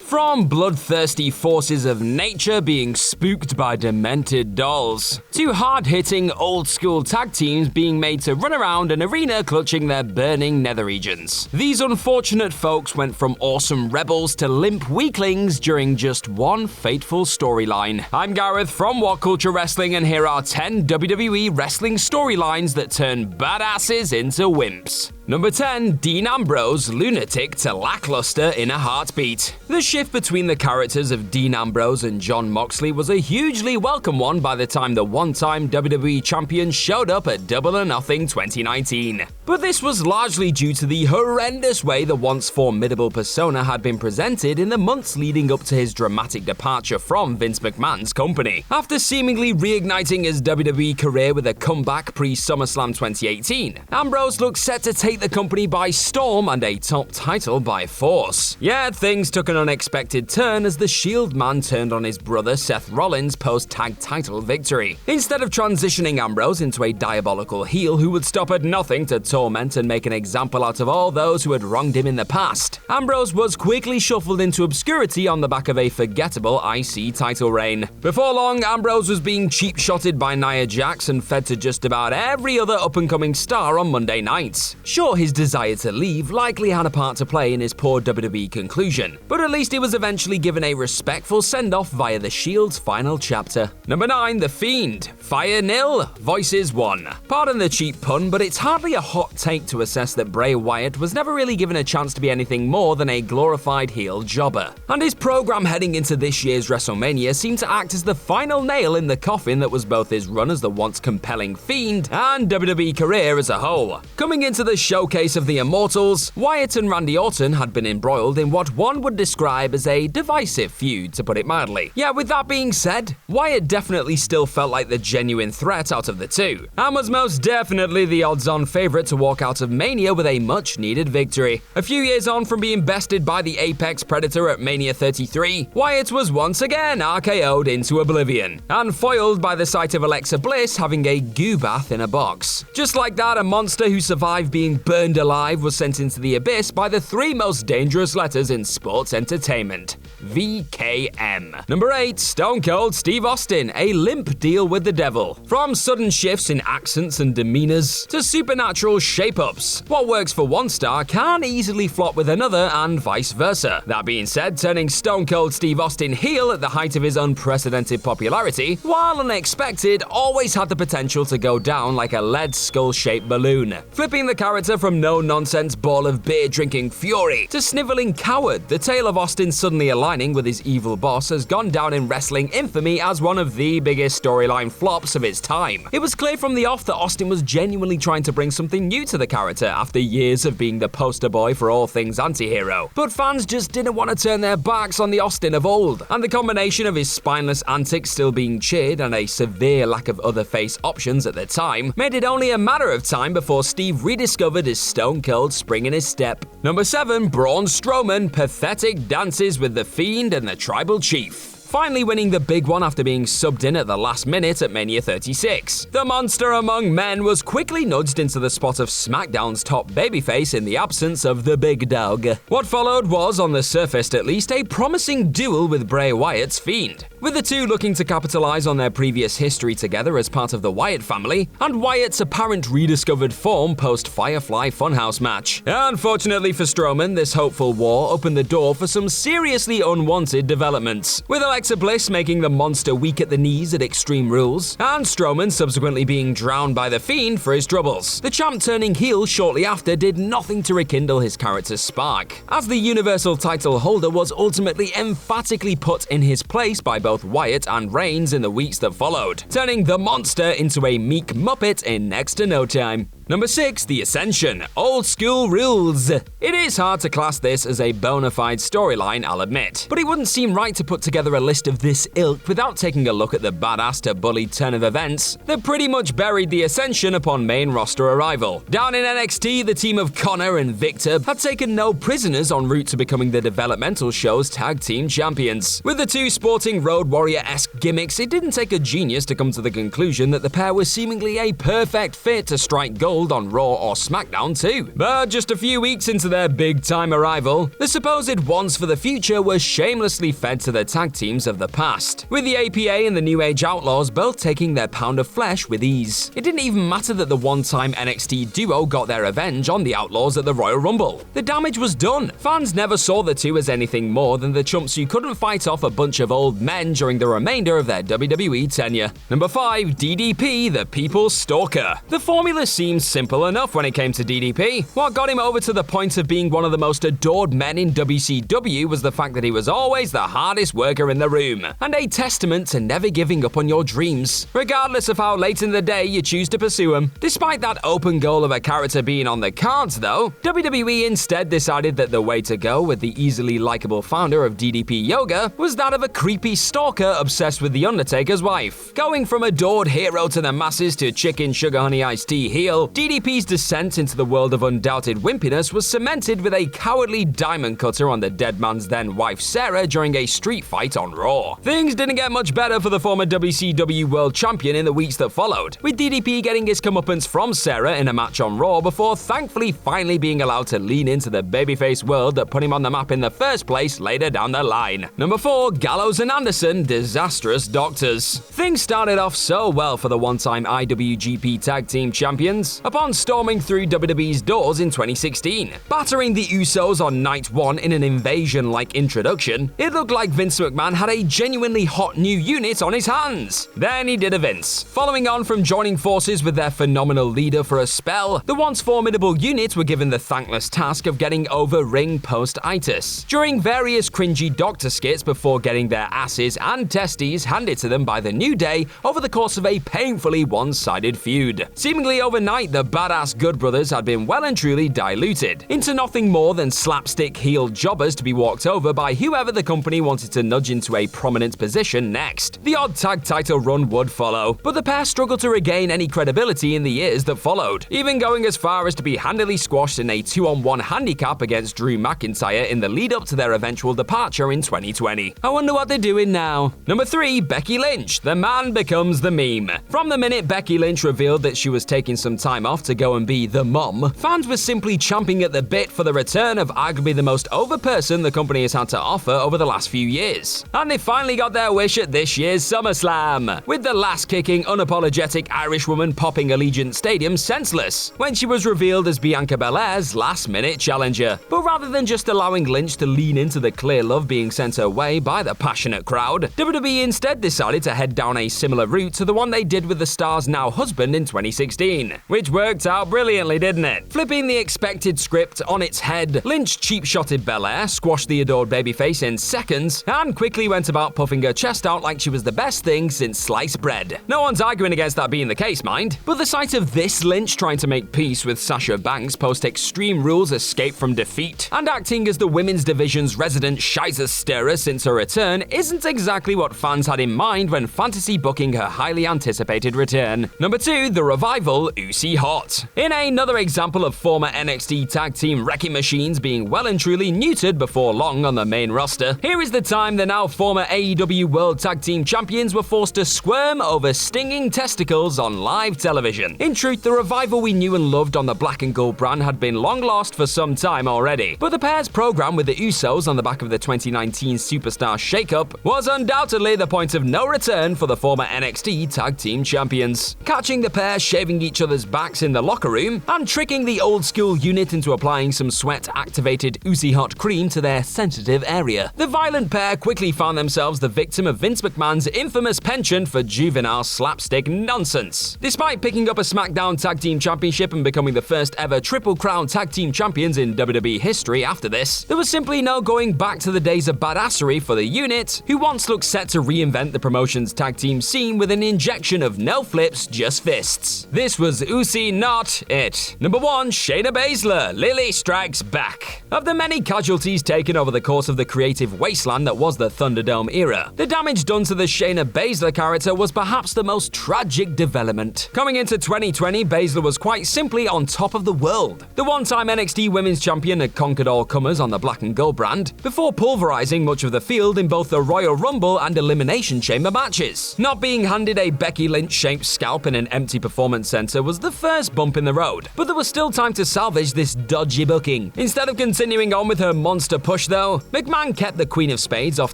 From bloodthirsty forces of nature being spooked by demented dolls, to hard-hitting old-school tag teams being made to run around an arena clutching their burning nether regions. These unfortunate folks went from awesome rebels to limp weaklings during just one fateful storyline. I'm Gareth from What Culture Wrestling, and here are 10 WWE wrestling storylines that turn badasses into wimps. Number 10. Dean Ambrose, lunatic to lackluster in a heartbeat. The shift between the characters of Dean Ambrose and Jon Moxley was a hugely welcome one by the time the one-time WWE champion showed up at Double or Nothing 2019. But this was largely due to the horrendous way the once formidable persona had been presented in the months leading up to his dramatic departure from Vince McMahon's company. After seemingly reigniting his WWE career with a comeback pre-SummerSlam 2018, Ambrose looked set to take the company by storm and a top title by force. Yet things took an unexpected turn as the Shield man turned on his brother Seth Rollins post-tag title victory. Instead of transitioning Ambrose into a diabolical heel who would stop at nothing to torment and make an example out of all those who had wronged him in the past, Ambrose was quickly shuffled into obscurity on the back of a forgettable IC title reign. Before long, Ambrose was being cheap-shotted by Nia Jax and fed to just about every other up-and-coming star on Monday nights. Sure, his desire to leave likely had a part to play in his poor WWE conclusion, but at least he was eventually given a respectful send-off via the Shield's final chapter. Number 9. The Fiend. Fire nil, voices 1. Pardon the cheap pun, but it's hardly a hot take to assess that Bray Wyatt was never really given a chance to be anything more than a glorified heel jobber. And his program heading into this year's WrestleMania seemed to act as the final nail in the coffin that was both his run as the once compelling Fiend and WWE career as a whole. Coming into the showcase of the Immortals, Wyatt and Randy Orton had been embroiled in what one would describe as a divisive feud, to put it mildly. Yeah, with that being said, Wyatt definitely still felt like the genuine threat out of the two, and was most definitely the odds-on favourite to walk out of Mania with a much-needed victory. A few years on from being bested by the Apex Predator at Mania 33, Wyatt was once again RKO'd into oblivion, and foiled by the sight of Alexa Bliss having a goo bath in a box. Just like that, a monster who survived being burned alive was sent into the abyss by the 3 most dangerous letters in sports entertainment: VKM. Number 8. Stone Cold Steve Austin, a limp deal with the devil. From sudden shifts in accents and demeanors to supernatural shape-ups, what works for one star can easily flop with another and vice versa. That being said, turning Stone Cold Steve Austin heel at the height of his unprecedented popularity, while unexpected, always had the potential to go down like a lead skull-shaped balloon. Flipping the character from no-nonsense ball of beer-drinking fury to sniveling coward, the tale of Austin suddenly aligning with his evil boss has gone down in wrestling infamy as one of the biggest storyline flops of its time. It was clear from the off that Austin was genuinely trying to bring something new to the character after years of being the poster boy for all things anti-hero. But fans just didn't want to turn their backs on the Austin of old, and the combination of his spineless antics still being cheered and a severe lack of other face options at the time made it only a matter of time before Steve rediscovered his Stone Cold spring in his step. Number 7. Braun Strowman, pathetic dances with the Fiend and the Tribal Chief. Finally winning the big one after being subbed in at the last minute at Mania 36. The monster among men was quickly nudged into the spot of SmackDown's top babyface in the absence of the big dog. What followed was, on the surface at least, a promising duel with Bray Wyatt's Fiend, with the two looking to capitalize on their previous history together as part of the Wyatt family, and Wyatt's apparent rediscovered form post-Firefly Funhouse match. Unfortunately for Strowman, this hopeful war opened the door for some seriously unwanted developments, with Alexa Bliss making the monster weak at the knees at Extreme Rules, and Strowman subsequently being drowned by the Fiend for his troubles. The champ turning heel shortly after did nothing to rekindle his character's spark, as the Universal title holder was ultimately emphatically put in his place by both Wyatt and Reigns in the weeks that followed, turning the monster into a meek muppet in next to no time. Number 6. The Ascension, old school rules. It is hard to class this as a bona fide storyline, I'll admit, but it wouldn't seem right to put together a list of this ilk without taking a look at the badass to bullied turn of events that pretty much buried the Ascension upon main roster arrival. Down in NXT, the team of Connor and Victor had taken no prisoners en route to becoming the developmental show's tag team champions. With the two sporting Road Warrior-esque gimmicks, it didn't take a genius to come to the conclusion that the pair were seemingly a perfect fit to strike gold gold on Raw or SmackDown too. But just a few weeks into their big-time arrival, the supposed wants for the future were shamelessly fed to the tag teams of the past, with the APA and the New Age Outlaws both taking their pound of flesh with ease. It didn't even matter that the one-time NXT duo got their revenge on the Outlaws at the Royal Rumble. The damage was done. Fans never saw the two as anything more than the chumps who couldn't fight off a bunch of old men during the remainder of their WWE tenure. Number 5, DDP, the People's Stalker. The formula seemed simple enough when it came to DDP. What got him over to the point of being one of the most adored men in WCW was the fact that he was always the hardest worker in the room, and a testament to never giving up on your dreams, regardless of how late in the day you choose to pursue them. Despite that open goal of a character being on the cards though, WWE instead decided that the way to go with the easily likable founder of DDP Yoga was that of a creepy stalker obsessed with The Undertaker's wife. Going from adored hero to the masses to chicken sugar honey iced tea heel, DDP's descent into the world of undoubted wimpiness was cemented with a cowardly diamond cutter on the dead man's then wife Sarah during a street fight on Raw. Things didn't get much better for the former WCW World Champion in the weeks that followed, with DDP getting his comeuppance from Sarah in a match on Raw before thankfully finally being allowed to lean into the babyface world that put him on the map in the first place later down the line. Number 4, Gallows and Anderson, Disastrous Doctors. Things started off so well for the one-time IWGP Tag Team Champions upon storming through WWE's doors in 2016. Battering the Usos on night 1 in an invasion-like introduction, it looked like Vince McMahon had a genuinely hot new unit on his hands. Then he did a Vince. Following on from joining forces with their phenomenal leader for a spell, the once formidable unit were given the thankless task of getting over ring post-itis during various cringy doctor skits before getting their asses and testes handed to them by the New Day over the course of a painfully one-sided feud. Seemingly overnight, the badass Good Brothers had been well and truly diluted into nothing more than slapstick heel jobbers to be walked over by whoever the company wanted to nudge into a prominent position next. The odd tag title run would follow, but the pair struggled to regain any credibility in the years that followed, even going as far as to be handily squashed in a 2-on-1 handicap against Drew McIntyre in the lead-up to their eventual departure in 2020. I wonder what they're doing now. Number 3, Becky Lynch, the man becomes the meme. From the minute Becky Lynch revealed that she was taking some time off to go and be the mom, fans were simply champing at the bit for the return of arguably the most over person the company has had to offer over the last few years. And they finally got their wish at this year's SummerSlam, with the last-kicking, unapologetic Irish woman popping Allegiant Stadium senseless when she was revealed as Bianca Belair's last-minute challenger. But rather than just allowing Lynch to lean into the clear love being sent her way by the passionate crowd, WWE instead decided to head down a similar route to the one they did with the star's now husband in 2016, which worked out brilliantly, didn't it? Flipping the expected script on its head, Lynch cheap-shotted Belair, squashed the adored babyface in seconds, and quickly went about puffing her chest out like she was the best thing since sliced bread. No one's arguing against that being the case, mind, but the sight of this Lynch trying to make peace with Sasha Banks post Extreme Rules escape from defeat and acting as the women's division's resident Shizer stirrer since her return isn't exactly what fans had in mind when fantasy booking her highly anticipated return. Number 2, The Revival, Usi Hot. In another example of former NXT tag team wrecking machines being well and truly neutered before long on the main roster, here is the time the now former AEW World Tag Team Champions were forced to squirm over stinging testicles on live television. In truth, the Revival we knew and loved on the Black and Gold brand had been long lost for some time already, but the pair's program with the Usos on the back of the 2019 Superstar shakeup was undoubtedly the point of no return for the former NXT Tag Team Champions. Catching the pair shaving each other's backs in the locker room and tricking the old school unit into applying some sweat-activated Usi Hot cream to their sensitive area, the violent pair quickly found themselves the victim of Vince McMahon's infamous penchant for juvenile slapstick nonsense. Despite picking up a SmackDown Tag Team Championship and becoming the first ever Triple Crown Tag Team Champions in WWE history after this, there was simply no going back to the days of badassery for the unit, who once looked set to reinvent the promotion's tag team scene with an injection of no flips, just fists. This was Usi not it. Number 1, Shayna Baszler, Lily Strikes Back. Of the many casualties taken over the course of the creative wasteland that was the Thunderdome era, the damage done to the Shayna Baszler character was perhaps the most tragic development. Coming into 2020, Baszler was quite simply on top of the world. The one-time NXT Women's Champion had conquered all comers on the Black and Gold brand, before pulverizing much of the field in both the Royal Rumble and Elimination Chamber matches. Not being handed a Becky Lynch-shaped scalp in an empty performance center was the first bump in the road, but there was still time to salvage this dodgy booking. Instead of continuing on with her monster push though, McMahon kept the Queen of Spades off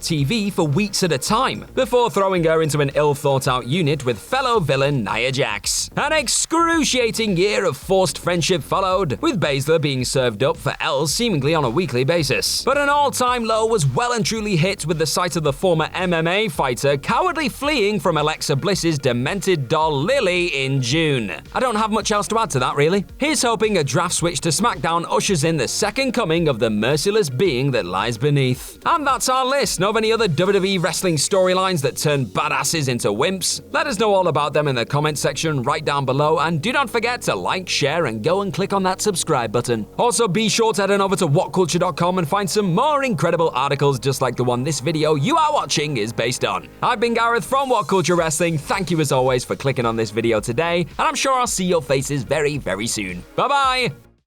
TV for weeks at a time, before throwing her into an ill-thought-out unit with fellow villain Nia Jax. An excruciating year of forced friendship followed, with Baszler being served up for L's seemingly on a weekly basis. But an all-time low was well and truly hit with the sight of the former MMA fighter cowardly fleeing from Alexa Bliss's demented doll Lily in June. I don't have much else to add to that, really. Here's hoping a draft switch to SmackDown ushers in the second coming of the merciless being that lies beneath. And that's our list. Know of any other WWE wrestling storylines that turn badasses into wimps? Let us know all about them in the comment section right down below, and do not forget to like, share, and go and click on that subscribe button. Also, be sure to head on over to whatculture.com and find some more incredible articles just like the one this video you are watching is based on. I've been Gareth from What Culture Wrestling. Thank you as always for clicking on this video today, and I'm sure I'll see your faces very, very soon. Bye-bye!